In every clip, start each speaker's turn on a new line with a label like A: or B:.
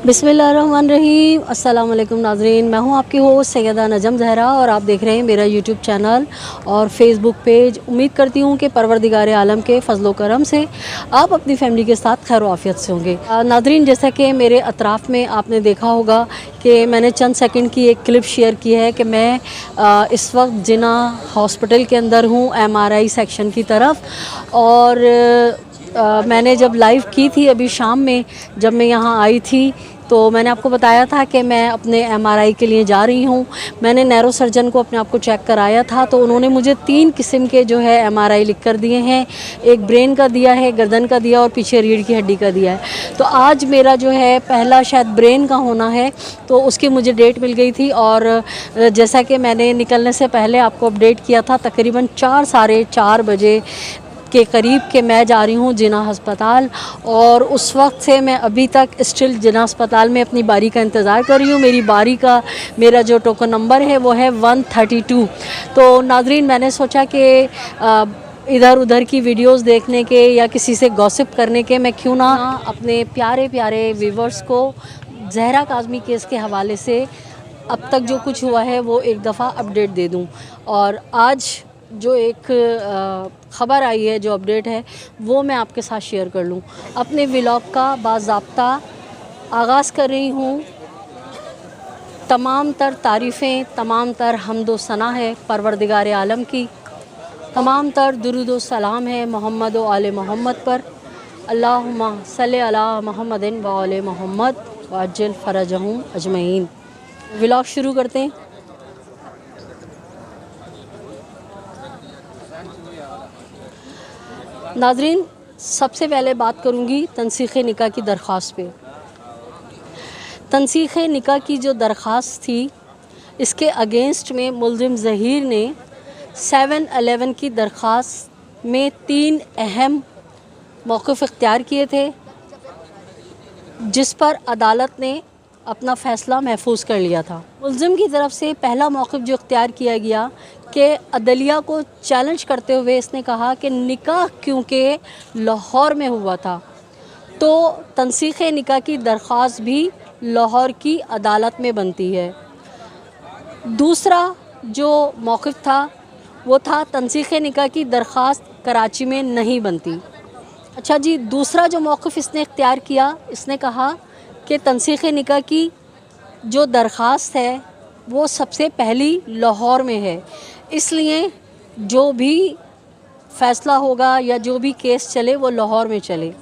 A: बिस्मिल्लाहिर्रहमानिर्रहीम। अस्सलाम वालेकुम नाज़रीन, मैं हूं आपकी होस्ट सैयदा नजम ज़हरा और आप देख रहे हैं मेरा यूट्यूब चैनल और फेसबुक पेज। उम्मीद करती हूं कि परवरदिगार आलम के फजलो करम से आप अपनी फैमिली के साथ खैर आफियत से होंगे। नाज़रीन, जैसा कि मेरे अतराफ़ में आपने देखा होगा कि मैंने चंद सेकंड की एक क्लिप शेयर की है कि मैं इस वक्त जिना हॉस्पिटल के अंदर हूँ, MRI सेक्शन की तरफ। और मैंने जब लाइव की थी अभी शाम में, जब मैं यहाँ आई थी तो मैंने आपको बताया था कि मैं अपने MRI के लिए जा रही हूँ। मैंने नैरो सर्जन को अपने आप को चेक कराया था तो उन्होंने मुझे 3 किस्म के जो है MRI लिख कर दिए हैं। एक ब्रेन का दिया है, गर्दन का दिया और पीछे रीढ़ की हड्डी का दिया है। तो आज मेरा जो है पहला शायद ब्रेन का होना है, तो उसकी मुझे डेट मिल गई थी। और जैसा कि मैंने निकलने से पहले आपको अपडेट किया था, तकरीबन 4 साढ़े 4 बजे के करीब के मैं जा रही हूँ जिना अस्पताल। और उस वक्त से मैं अभी तक स्टिल जिना अस्पताल में अपनी बारी का इंतज़ार कर रही हूँ। मेरी बारी का मेरा जो टोकन नंबर है वो है 132। तो नाज़रीन, मैंने सोचा कि इधर उधर की वीडियोस देखने के या किसी से गॉसिप करने के मैं क्यों ना अपने प्यारे प्यारे व्यूवर्स को ज़हरा काज़मी केस के हवाले से अब तक जो कुछ हुआ है वो एक दफ़ा अपडेट दे दूँ। और आज जो एक ख़बर आई है, जो अपडेट है, वो मैं आपके साथ शेयर कर लूँ। अपने व्लॉग का बाज़ाब्ता आगाज़ कर रही हूँ। तमाम तर तारीफ़ें, तमाम तर हम्दो सना है परवरदिगार आलम की। तमाम तर दुरूद व सलाम है मोहम्मद व आले मोहम्मद पर। अल्लाहुम्मा सल्ली अला मुहम्मदिन व आले मोहम्मद व अज्जिल फ़रजहुम अजमईन। व्लॉग शुरू करते हैं। नाज़रीन, सबसे पहले बात करूँगी तनसीख़ निकाह की दरख्वास्त पे। तनसीख़ निकाह की जो दरख्वास्त थी, इसके अगेंस्ट में मुल्ज़िम ज़हीर ने 7/11 की दरख्वास्त में 3 अहम मौक़िफ़ इख्तियार किए थे, जिस पर अदालत ने अपना फ़ैसला महफूज कर लिया था। मुल्ज़िम की तरफ से पहला मौक़िफ़ जो इख्तियार किया गया कि अदलिया को चैलेंज करते हुए इसने कहा कि निकाह क्योंकि लाहौर में हुआ था तो तनसीख़ निकाह की दरख्वास्त भी लाहौर की अदालत में बनती है। दूसरा जो मौक़िफ़ था वो था तनसीख़ निकाह की दरख्वास्त कराची में नहीं बनती। अच्छा जी, दूसरा जो मौक़िफ़ इसने इख्तियार किया, इसने कहा कि तनसीख़ निकाह की जो दरख्वास्त है वो सबसे पहली लाहौर में है, इसलिए जो भी फ़ैसला होगा या जो भी केस चले वो लाहौर में चले।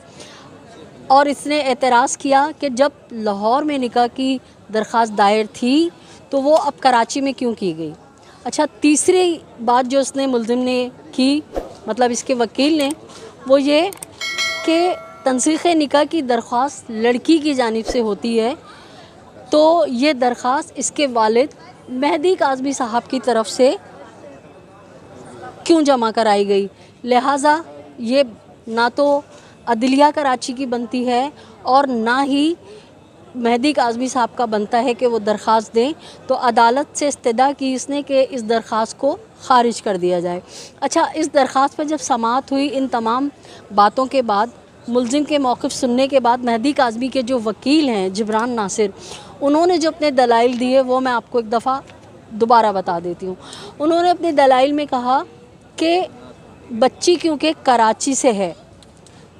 A: और इसने एतराज़ किया कि जब लाहौर में निकाह की दरख्वास्त दायर थी तो वो अब कराची में क्यों की गई। अच्छा, तीसरी बात जो इसने मुल्ज़िम ने की, मतलब इसके वकील ने, वो ये कि तनसीख़ निकाह की दरख्वास्त लड़की की जानिब से होती है तो ये दरख्वास्त इसके वालिद मेहदी काज़मी साहब की तरफ से क्यों जमा कराई गई। लिहाजा ये ना तो अदलिया कराची की बनती है और ना ही मेहदी काज़मी साहब का बनता है कि वो दरख्वास्त दें। तो अदालत से इस्तदा की इसने कि इस दरख्वास्त को ख़ारिज कर दिया जाए। अच्छा, इस दरख्वास्त पर जब समाअत हुई, इन तमाम बातों के बाद, मुल्ज़िम के मौक़िफ़ सुनने के बाद, मेहदी काज़मी के जो वकील हैं जिब्रान नासिर, उन्होंने जो अपने दलाइल दिए वो मैं आपको एक दफ़ा दोबारा बता देती हूँ। उन्होंने अपने दलाइल में कहा कि बच्ची क्योंकि कराची से है,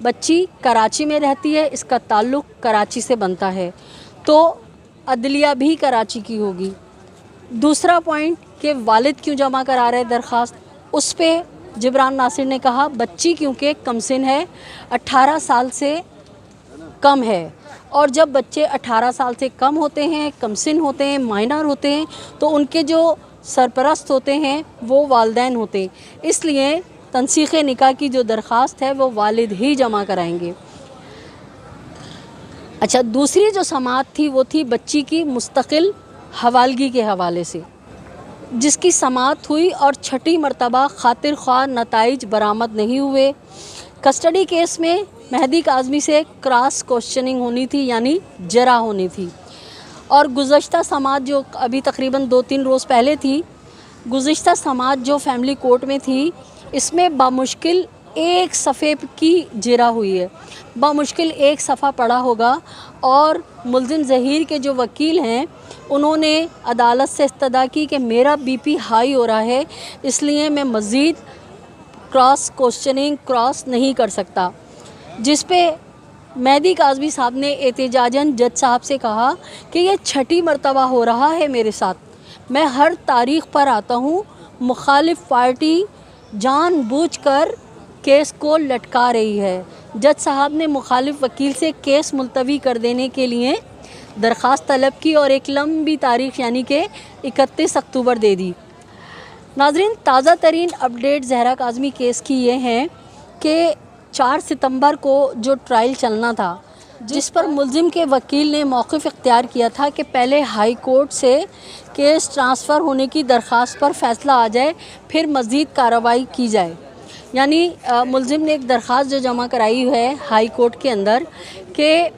A: बच्ची कराची में रहती है, इसका ताल्लुक़ कराची से बनता है, तो अदलिया भी कराची की होगी। दूसरा पॉइंट कि वालिद क्यों जमा करा रहे दरख्वास्त, उस पर जिब्रान नासिर ने कहा बच्ची क्योंकि कमसिन है, 18 साल से कम है, और जब बच्चे 18 साल से कम होते हैं, कमसिन होते हैं, माइनर होते हैं, तो उनके जो सरपरस्त होते हैं वो वालिदैन होते हैं, इसलिए तनसीख़ निकाह की जो दरख्वास्त है वो वालिद ही जमा कराएंगे। अच्छा, दूसरी जो समाअत थी वो थी बच्ची की मुस्तकिल हवालगी के हवाले से, जिसकी समाअत हुई और 6ठी मरतबा खातिर ख्वाह नताइज बरामद नहीं हुए। कस्टडी केस में मेहदी काज़मी से क्रॉस क्वेश्चनिंग होनी थी, यानी जरा होनी थी। और गुज़श्ता समाअत जो अभी तकरीबन 2-3 रोज़ पहले थी, गुज़श्ता समाअत जो फैमिली कोर्ट में थी, इसमें बामुश्किल एक सफ़े की जिरा हुई है, बामुश्किल एक सफ़ा पड़ा होगा। और मुल्ज़िम ज़हीर के जो वकील हैं उन्होंने अदालत से इस्तदा की कि मेरा बीपी हाई हो रहा है, इसलिए मैं मज़ीद क्रॉस क्वेश्चनिंग क्रॉस नहीं कर सकता। जिस पे मेहदी काज़मी साहब ने एहतिजाजन जज साहब से कहा कि ये छठी मर्तबा हो रहा है मेरे साथ, मैं हर तारीख़ पर आता हूँ, मुखालिफ पार्टी जानबूझकर केस को लटका रही है। जज साहब ने मुखालिफ वकील से केस मुलतवी कर देने के लिए दरख्वास्त तलब की और एक लंबी तारीख़ यानी कि 31 अक्टूबर दे दी। नाज़रीन, ताज़ा तरीन अपडेट ज़हरा काज़मी केस की ये हैं कि 4 सितंबर को जो ट्रायल चलना था, जिस पर मुल्ज़िम के वकील ने मौक़िफ़ इख्तियार किया था कि पहले हाई कोर्ट से केस ट्रांसफ़र होने की दरख्वास्त पर फ़ैसला आ जाए, फिर मज़ीद कार्रवाई की जाए। यानी मुल्ज़िम ने एक दरख्वास्त जो जमा कराई है हाई कोर्ट के अंदर कि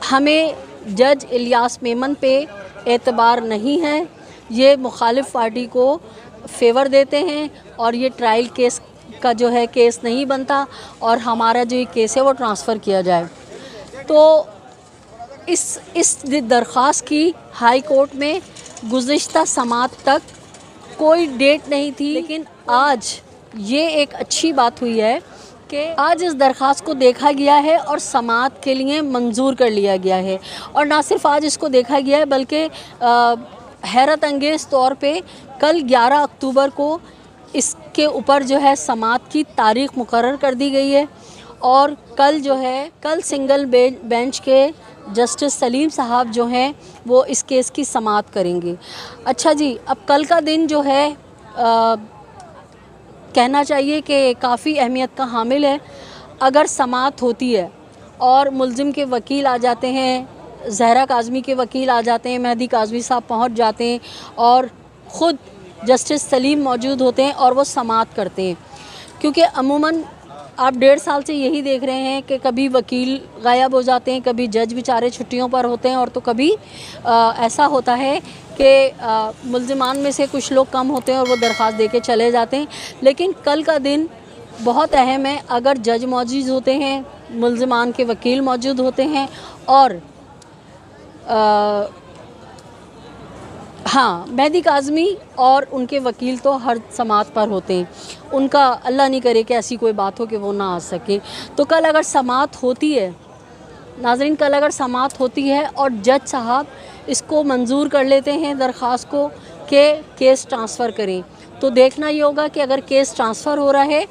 A: हमें जज इलियास मेमन पे एतबार नहीं है, ये मुखालिफ पार्टी को फेवर देते हैं और ये ट्रायल केस का जो है केस नहीं बनता और हमारा जो ये केस है वो ट्रांसफ़र किया जाए। तो इस दरख्वास्त की हाई कोर्ट में गुज़िश्ता समात तक कोई डेट नहीं थी, लेकिन आज ये एक अच्छी बात हुई है कि आज इस दरख्वास्त को देखा गया है और समात के लिए मंजूर कर लिया गया है। और ना सिर्फ आज इसको देखा गया है बल्कि हैरत अंगेज़ तौर पे कल 11 अक्टूबर को इसके ऊपर जो है समात की तारीख़ मुकर्रर कर दी गई है। और कल सिंगल बेंच के जस्टिस सलीम साहब जो हैं वो इस केस की समात करेंगे। अच्छा जी, अब कल का दिन जो है कहना चाहिए कि काफ़ी अहमियत का हामिल है। अगर समात होती है और मुल्ज़िम के वकील आ जाते हैं, ज़हरा काज़मी के वकील आ जाते हैं, मेहदी काज़मी साहब पहुंच जाते हैं और ख़ुद जस्टिस सलीम मौजूद होते हैं और वो समात करते हैं। क्योंकि अमूमन आप 1.5 साल से यही देख रहे हैं कि कभी वकील गायब हो जाते हैं, कभी जज बेचारे छुट्टियों पर होते हैं और तो कभी ऐसा होता है कि मुल्ज़िमान में से कुछ लोग कम होते हैं और वो दरख्वास्त दे के चले जाते हैं। लेकिन कल का दिन बहुत अहम है। अगर जज मौजूद होते हैं, मुल्ज़िमान के वकील मौजूद होते हैं और हाँ, मेहदी काज़मी और उनके वकील तो हर समात पर होते हैं। उनका अल्लाह नहीं करे कि ऐसी कोई बात हो कि वो ना आ सके। तो कल अगर समात होती है नाज़रीन, कल अगर समात होती है और जज साहब इसको मंजूर कर लेते हैं दरख्वास्त को कि केस ट्रांसफ़र करें, तो देखना ये होगा कि अगर केस ट्रांसफ़र हो रहा है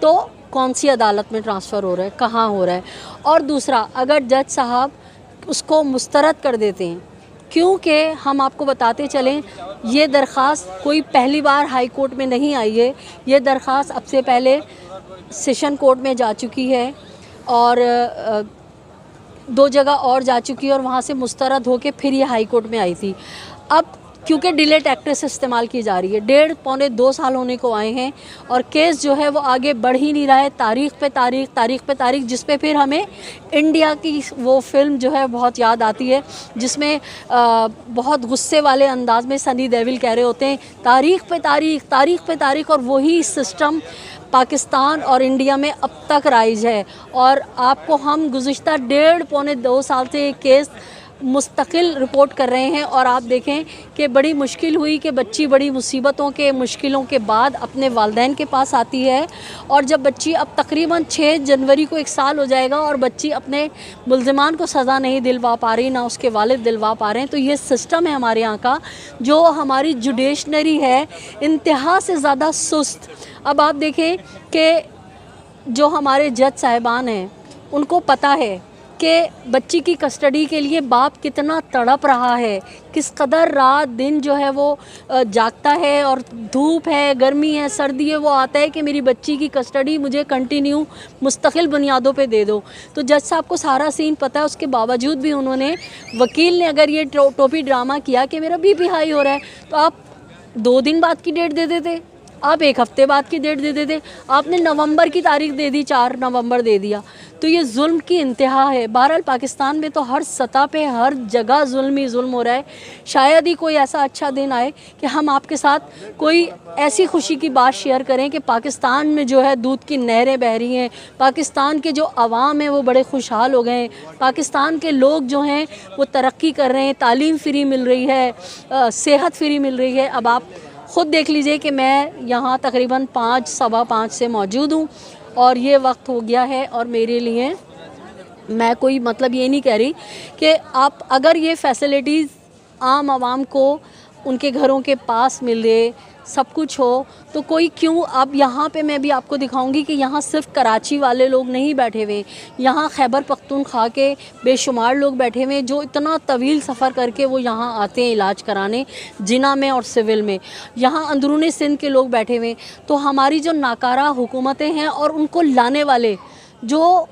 A: तो कौन सी अदालत में ट्रांसफ़र हो रहा है, कहाँ हो रहा है। और दूसरा, अगर जज साहब उसको मुस्तरद कर देते हैं, क्योंकि हम आपको बताते चलें ये दरख्वास्त कोई पहली बार हाई कोर्ट में नहीं आई है। ये दरख्वास्त अब से पहले सेशन कोर्ट में जा चुकी है और 2 जगह और जा चुकी है और वहाँ से मुस्तरद होके फिर ये हाई कोर्ट में आई थी। अब क्योंकि डिले टैक्टिस इस्तेमाल की जा रही है, 1.5 पौने 2 साल होने को आए हैं और केस जो है वो आगे बढ़ ही नहीं रहा है। तारीख़ पे तारीख़, जिस पे फिर हमें इंडिया की वो फ़िल्म जो है बहुत याद आती है, जिसमें बहुत गुस्से वाले अंदाज में सनी देओल कह रहे होते हैं तारीख़ पे तारीख़। और वही सिस्टम पाकिस्तान और इंडिया में अब तक राइज है। और आपको हम गुज़िश्ता 1.5 पौने 2 साल से ये केस मुस्तकिल रिपोर्ट कर रहे हैं और आप देखें कि बड़ी मुश्किल हुई कि बच्ची बड़ी मुसीबतों के मुश्किलों के बाद अपने वालिदैन के पास आती है। और जब बच्ची अब तकरीबन 6 जनवरी को 1 साल हो जाएगा और बच्ची अपने मुल्ज़िमान को सज़ा नहीं दिलवा पा रही, ना उसके वालिद दिलवा पा रहे हैं, तो ये सिस्टम है हमारे यहाँ का, जो हमारी जुडिशनरी है इंतहा से ज़्यादा सुस्त। अब आप देखें कि जो हमारे जज साहिबान हैं उनको पता है कि बच्ची की कस्टडी के लिए बाप कितना तड़प रहा है, किस कदर रात दिन जो है वो जागता है, और धूप है, गर्मी है, सर्दी है, वो आता है कि मेरी बच्ची की कस्टडी मुझे कंटिन्यू मुस्तकिल बुनियादों पे दे दो। तो जज साहब को सारा सीन पता है, उसके बावजूद भी उन्होंने, वकील ने अगर ये टोपी ड्रामा किया कि मेरा बीपी हाई हो रहा है, तो आप 2 दिन बाद की डेट दे देते, आप एक हफ्ते बाद की डेट दे देते, आपने नवंबर की तारीख दे दी, 4 नवंबर दे दिया। तो ये जुल्म की इंतहा है। बहरहाल पाकिस्तान में तो हर सतह पे हर जगह जुल्म ही जुल्म हो रहा है। शायद ही कोई ऐसा अच्छा दिन आए कि हम आपके साथ कोई ऐसी खुशी की बात शेयर करें कि पाकिस्तान में जो है दूध की नहरें बह रही हैं, पाकिस्तान के जो अवाम हैं वो बड़े खुशहाल हो गए हैं, पाकिस्तान के लोग जो हैं वो तरक्की कर रहे हैं, तालीम फ्री मिल रही है, सेहत फ्री मिल रही है। अब आप ख़ुद देख लीजिए कि मैं यहाँ तकरीबन 5 सवा 5 से मौजूद हूँ और ये वक्त हो गया है। और मेरे लिए, मैं कोई मतलब ये नहीं कह रही कि आप अगर ये फैसिलिटीज़ आम आवाम को उनके घरों के पास मिले, सब कुछ हो, तो कोई क्यों। अब यहाँ पे मैं भी आपको दिखाऊंगी कि यहाँ सिर्फ कराची वाले लोग नहीं बैठे हुए, यहाँ खैबर पख्तूनख्वा के बेशुमार लोग बैठे हुए जो इतना तवील सफ़र करके वो यहाँ आते हैं इलाज कराने, जिना में और सिविल में। यहाँ अंदरूनी सिंध के लोग बैठे हुए। तो हमारी जो नाकारा हुकूमतें हैं और उनको लाने वाले, जो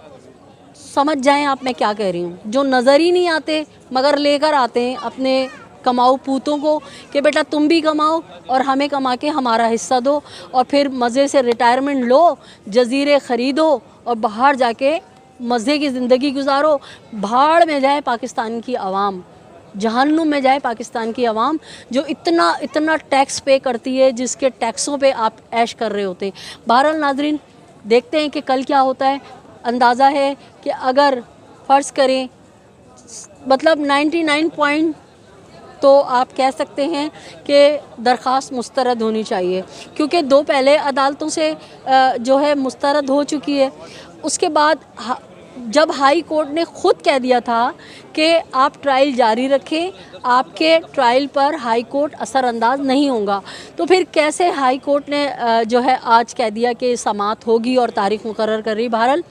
A: समझ जाएं आप मैं क्या कह रही हूँ, जो नज़र ही नहीं आते मगर लेकर आते हैं अपने कमाऊ पूतों को कि बेटा तुम भी कमाओ और हमें कमा के हमारा हिस्सा दो, और फिर मज़े से रिटायरमेंट लो, जजीरे ख़रीदो और बाहर जाके मज़े की ज़िंदगी गुजारो। भाड़ में जाए पाकिस्तान की आवाम, जहन्नुम में जाए पाकिस्तान की आवाम जो इतना इतना टैक्स पे करती है, जिसके टैक्सों पे आप ऐश कर रहे होते हैं। बहरहाल नाज़रीन, देखते हैं कि कल क्या होता है। अंदाज़ा है कि अगर फ़र्ज़ करें मतलब 99 तो आप कह सकते हैं कि दरख्वास्त मुस्तरद होनी चाहिए, क्योंकि 2 पहले अदालतों से जो है मुस्तरद हो चुकी है। उसके बाद जब हाई कोर्ट ने ख़ुद कह दिया था कि आप ट्रायल जारी रखें, आपके ट्रायल पर हाई कोर्ट असरअंदाज नहीं होगा, तो फिर कैसे हाई कोर्ट ने जो है आज कह दिया कि समाअत होगी और तारीख़ मुकर्रर कर रही। बहरहाल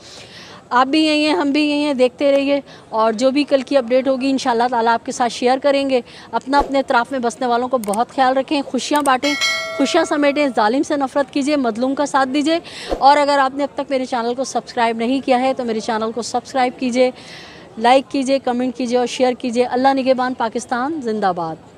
A: आप भी यहीं हैं, हम भी यहीं हैं, देखते रहिए और जो भी कल की अपडेट होगी इंशाल्लाह ताला आपके साथ शेयर करेंगे। अपना अपने अतराफ़ में बसने वालों को बहुत ख्याल रखें, खुशियाँ बाँटें, खुशियाँ समेटें, जालिम से नफ़रत कीजिए, मज़लूम का साथ दीजिए। और अगर आपने अब तक मेरे चैनल को सब्सक्राइब नहीं किया है तो मेरे चैनल को सब्सक्राइब कीजिए, लाइक कीजिए, कमेंट कीजिए और शेयर कीजिए। अल्लाह निगहबान, पाकिस्तान ज़िंदाबाद।